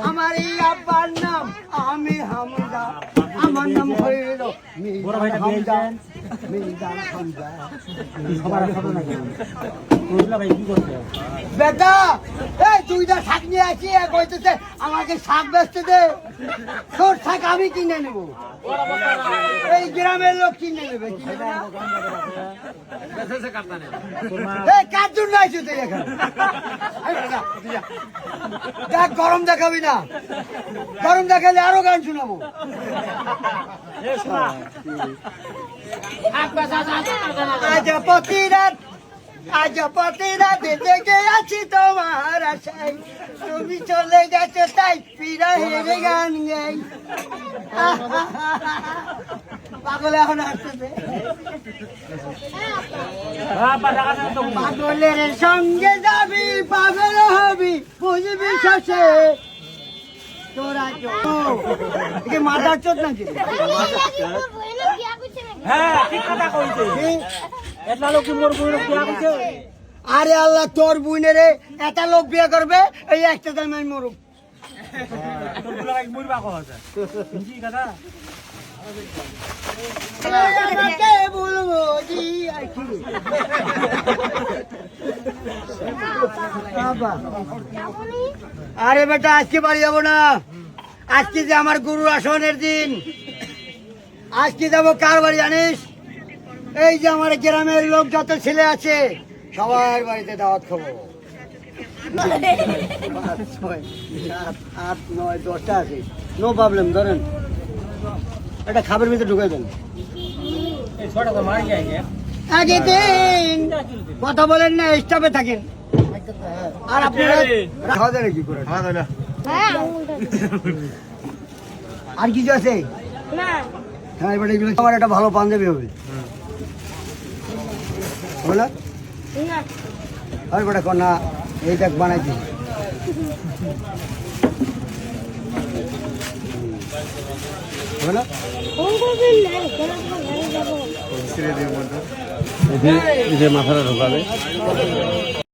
আমার এই আব্বার নাম আমি হামদা, আমার নাম হইল মিজান হামদা। বেটা এই দুইটা শাক নিয়ে আসি, এক হইতেছে আমাকে শাক বেচতে দে, তোর শাক আমি কিনে নেবো, এই গ্রামের লোক কিনে নেবে। কার জন্য আইছো তুই এখানে? দেখ গরম দেখাবি না, গরম দেখালে আরো গান শোনাবো। আজ প্রতি রাতে দেখে আছি তোমার আশায়, তুমি চলে গেছো তাই পিড়া হেরে গান গাই। পাগল এখন আসতেছে, পাগলের সঙ্গে যাবি পাগল হবি, বুঝবি শেষে তোরা মাথার চোট নাকি? হ্যাঁ ঠিক কথা কইছে। এটা লোক কি মোর বইরে বিয়া কইছে? আরে আল্লাহ, তোর বুইনের এটা লোক বিয়ে করবে, এই একটা দাম আমি মরুক। তোর গুলা এক মরবা কইছে বুঝি কথা। আমাকে বলবো জি আইছি বাবা। আরে বেটা আজকে বাড়ি যাবো না, আজকে যে আমার গুরুর আসনের দিন, আজকে যাবো কার বাড়ি জানিস? এই যে আমার গ্রামের লোক যত ছেলে আছে সবার বাড়িতে দাওয়াত খাবো। 5, 6, 7, 8, 9, 10টা আছে, নো প্রবলেম। ধরেন এটা খাবার ভিতরে ঢুকাই দেন। এই ছোট তো মারি যায় গে। আগে দিন কথা বলেন না, স্টাফে থাকেন। আর আপনারা খাওয়া দাওয়া কি করেন? খাওয়া দাওয়া আর কিছু আছে না হ্যাঁ, এবার এগুলো আমার একটা ভালো পাঞ্জাবি হবে বলো। না আর বেটা কন্যা এই দেখ বানাইছি, বলো কোন কোন মাথাটা ঢোকাবে।